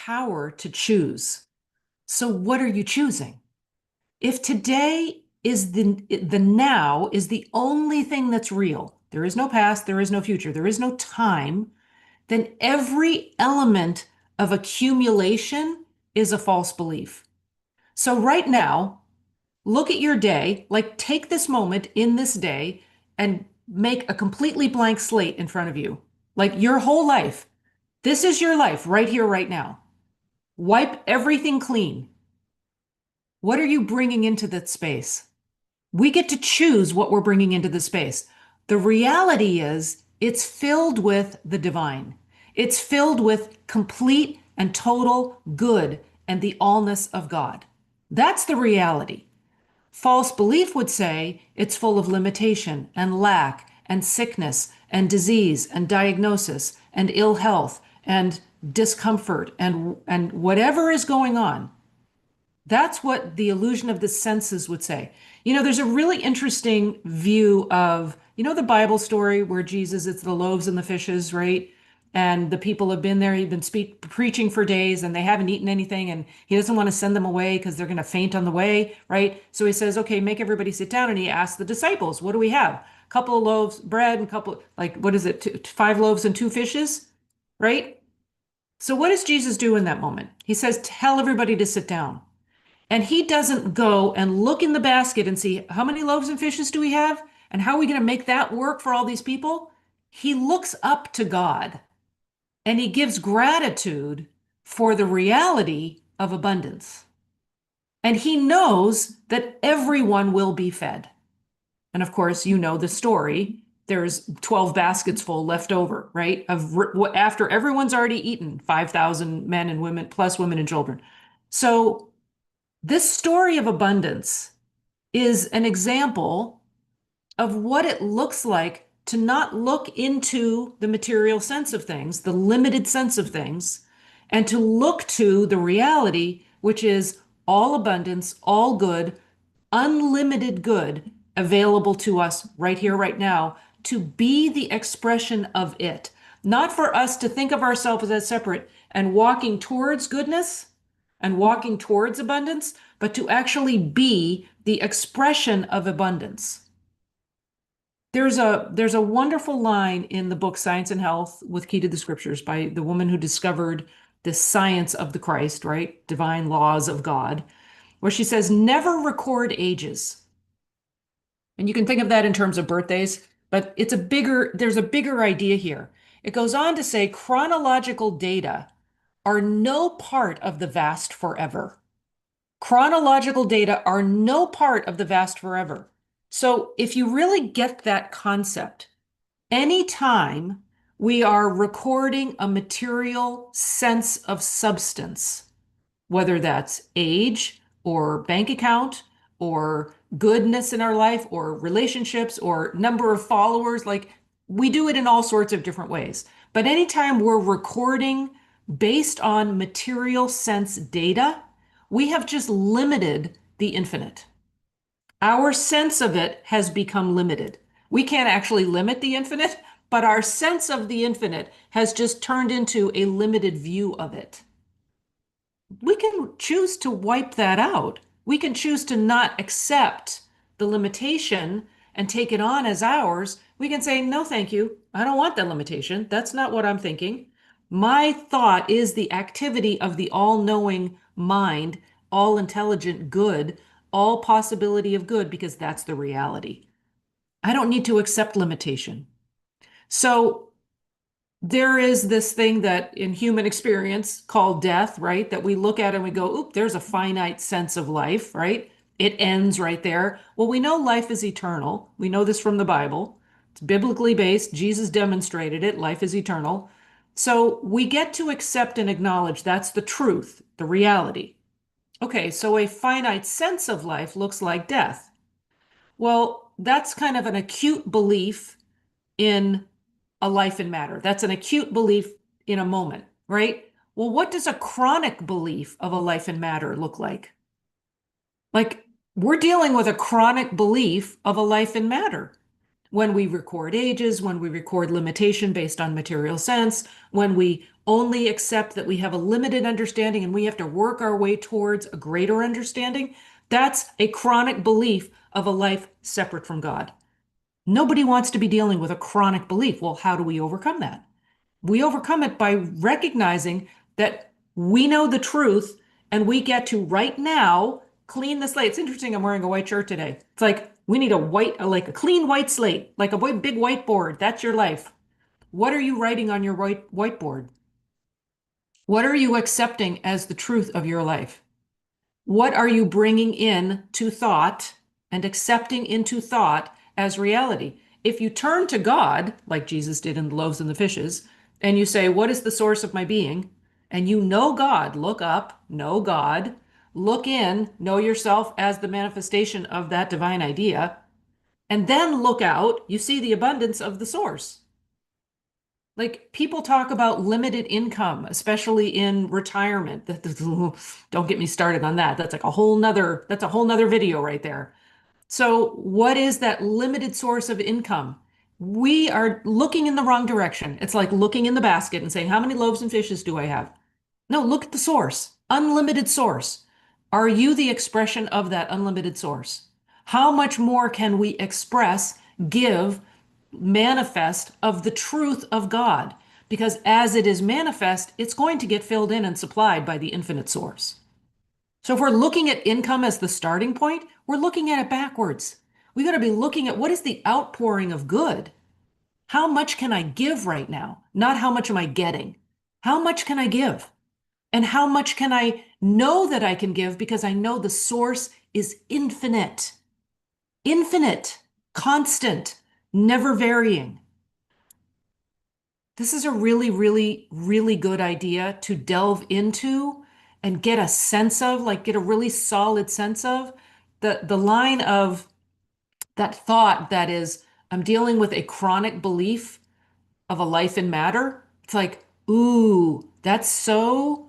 power to choose. So what are you choosing? If today is the now is the only thing that's real, there is no past, there is no future, there is no time, then every element of accumulation is a false belief. So right now, look at your day, like take this moment in this day and make a completely blank slate in front of you. Like your whole life. This is your life right here, right now. Wipe everything clean. What are you bringing into that space? We get to choose what we're bringing into the space. The reality is it's filled with the divine. It's filled with complete and total good and the allness of God. That's the reality. False belief would say it's full of limitation and lack and sickness and disease and diagnosis and ill health and discomfort and whatever is going on. That's what the illusion of the senses would say. There's a really interesting view of, the Bible story where Jesus, it's the loaves and the fishes, right? And the people have been there, he's been preaching for days and they haven't eaten anything and he doesn't want to send them away because they're going to faint on the way, right? So he says, okay, make everybody sit down. And he asks the disciples, what do we have? A couple of loaves, bread, and a couple, like, what is it? 5 loaves and 2 fishes, right? So what does Jesus do in that moment? He says, tell everybody to sit down. And he doesn't go and look in the basket and see how many loaves and fishes do we have and how are we going to make that work for all these people? He looks up to God and he gives gratitude for the reality of abundance. And he knows that everyone will be fed. And of course, you know the story. There's 12 baskets full left over, right? After everyone's already eaten, 5,000 men and women, plus women and children. So this story of abundance is an example of what it looks like to not look into the material sense of things, the limited sense of things, and to look to the reality, which is all abundance, all good, unlimited good available to us right here, right now, to be the expression of it. Not for us to think of ourselves as separate and walking towards goodness and walking towards abundance, but to actually be the expression of abundance. There's a wonderful line in the book Science and Health with Key to the Scriptures by the woman who discovered the science of the Christ, right? Divine laws of God, where she says, never record ages. And you can think of that in terms of birthdays, but there's a bigger idea here. It goes on to say chronological data are no part of the vast forever. Chronological data are no part of the vast forever. So if you really get that concept, anytime we are recording a material sense of substance, whether that's age or bank account or goodness in our life or relationships or number of followers, like we do it in all sorts of different ways. But anytime we're recording based on material sense data, we have just limited the infinite. Our sense of it has become limited. We can't actually limit the infinite, but our sense of the infinite has just turned into a limited view of it. We can choose to wipe that out. We can choose to not accept the limitation and take it on as ours. We can say, no, thank you. I don't want that limitation. That's not what I'm thinking. My thought is the activity of the all-knowing mind, all intelligent good, all possibility of good, because that's the reality. I don't need to accept limitation. So there is this thing that in human experience called death, right? That we look at and we go, oop, there's a finite sense of life, right? It ends right there. Well, we know life is eternal. We know this from the Bible. It's biblically based. Jesus demonstrated it. Life is eternal. So we get to accept and acknowledge that's the truth, the reality. Okay, so a finite sense of life looks like death. Well, that's kind of an acute belief in a life in matter. That's an acute belief in a moment, right? Well, what does a chronic belief of a life in matter look like? Like we're dealing with a chronic belief of a life in matter. when we record ages, when we record limitation based on material sense, when we only accept that we have a limited understanding and we have to work our way towards a greater understanding, that's a chronic belief of a life separate from God. Nobody wants to be dealing with a chronic belief. Well, how do we overcome that? We overcome it by recognizing that we know the truth and we get to right now clean the slate. It's interesting. I'm wearing a white shirt today. It's like we need a white, like a clean white slate, like a big whiteboard. That's your life. What are you writing on your whiteboard? What are you accepting as the truth of your life? What are you bringing in to thought and accepting into thought as reality? If you turn to God, like Jesus did in the loaves and the fishes, and you say, what is the source of my being? And you know God, look up, know God, look in, know yourself as the manifestation of that divine idea, and then look out, you see the abundance of the source. Like people talk about limited income, especially in retirement. Don't get me started on that. That's like that's a whole nother video right there. So what is that limited source of income? We are looking in the wrong direction. It's like looking in the basket and saying, how many loaves and fishes do I have? No, look at the source, unlimited source. Are you the expression of that unlimited source? How much more can we express, give, manifest of the truth of God? Because as it is manifest, it's going to get filled in and supplied by the infinite source. So if we're looking at income as the starting point, we're looking at it backwards. We got to be looking at what is the outpouring of good? How much can I give right now? Not how much am I getting? How much can I give? And how much can I know that I can give because I know the source is infinite, infinite, constant, never varying. This is a really, really, really good idea to delve into and get a sense of, like get a really solid sense of the line of that thought that is, I'm dealing with a chronic belief of a life in matter. It's like, ooh, that's so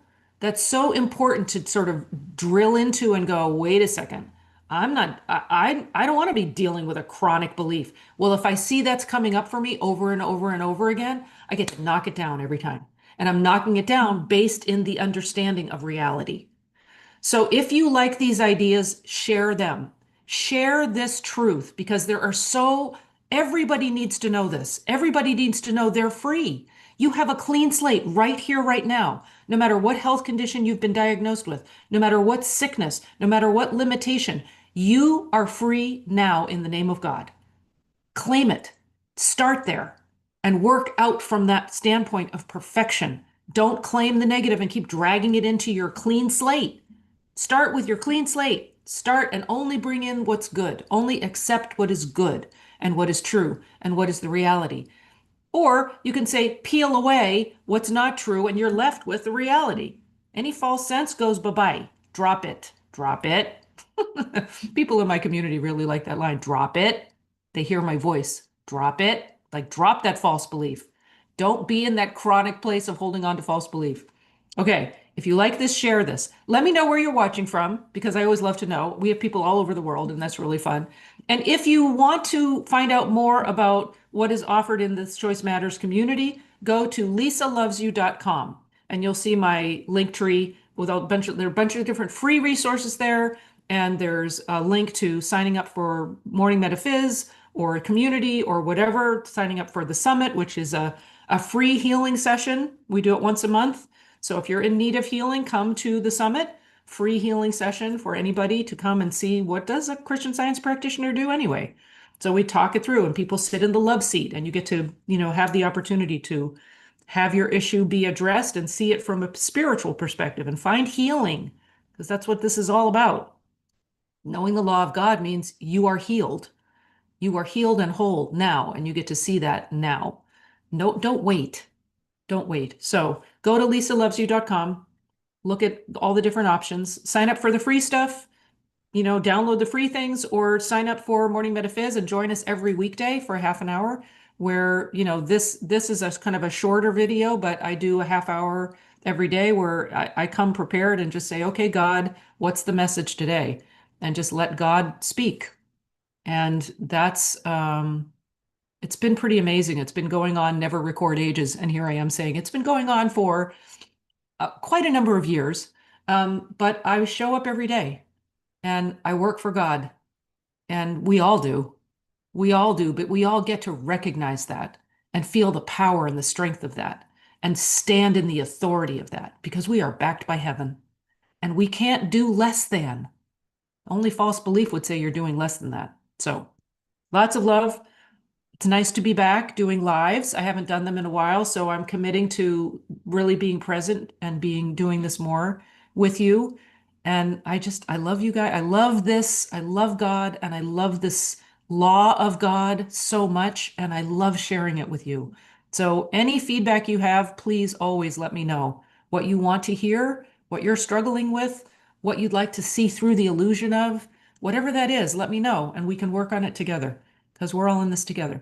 important to sort of drill into and go, wait a second. I'm not I don't want to be dealing with a chronic belief. Well, if I see that's coming up for me over and over and over again, I get to knock it down every time. And I'm knocking it down based in the understanding of reality. So if you like these ideas, share them. Share this truth because everybody needs to know this. Everybody needs to know they're free. You have a clean slate right here, right now. No matter what health condition you've been diagnosed with, no matter what sickness, no matter what limitation, you are free now in the name of God. Claim it. Start there and work out from that standpoint of perfection. Don't claim the negative and keep dragging it into your clean slate. Start with your clean slate. Start and only bring in what's good. Only accept what is good and what is true and what is the reality. Or you can say, peel away what's not true and you're left with the reality. Any false sense goes bye-bye. Drop it. Drop it. People in my community really like that line. Drop it. They hear my voice. Drop it. Like, drop that false belief. Don't be in that chronic place of holding on to false belief. Okay, if you like this, share this. Let me know where you're watching from because I always love to know. We have people all over the world, and that's really fun. And if you want to find out more about what is offered in this Choice Matters community, go to lisalovesyou.com and you'll see my link tree with there are a bunch of different free resources there. And there's a link to signing up for Morning Metaphys or a community or whatever, signing up for the summit, which is a free healing session. We do it once a month. So if you're in need of healing, come to the summit. Free healing session for anybody to come and see what does a Christian Science practitioner do anyway. So we talk it through and people sit in the love seat and you get to, have the opportunity to have your issue be addressed and see it from a spiritual perspective and find healing because that's what this is all about. Knowing the law of God means you are healed. You are healed and whole now, and you get to see that now. No, don't wait. Don't wait. So go to lisalovesyou.com, look at all the different options, sign up for the free stuff, download the free things, or sign up for Morning Metaphys and join us every weekday for a half an hour where, this is a kind of a shorter video, but I do a half hour every day where I come prepared and just say, okay, God, what's the message today? And just let God speak. And It's been pretty amazing. It's been going on, never record ages. And here I am saying it's been going on for quite a number of years. But I show up every day and I work for God, and we all do. We all do, but we all get to recognize that and feel the power and the strength of that and stand in the authority of that because we are backed by heaven and we can't do less than. Only false belief would say you're doing less than that. So lots of love. It's nice to be back doing lives. I haven't done them in a while, so I'm committing to really being present and being doing this more with you. And I love you guys. I love this. I love God, and I love this law of God so much, and I love sharing it with you. So any feedback you have, please always let me know what you want to hear, what you're struggling with, what you'd like to see through the illusion of, whatever that is, let me know, and we can work on it together because we're all in this together.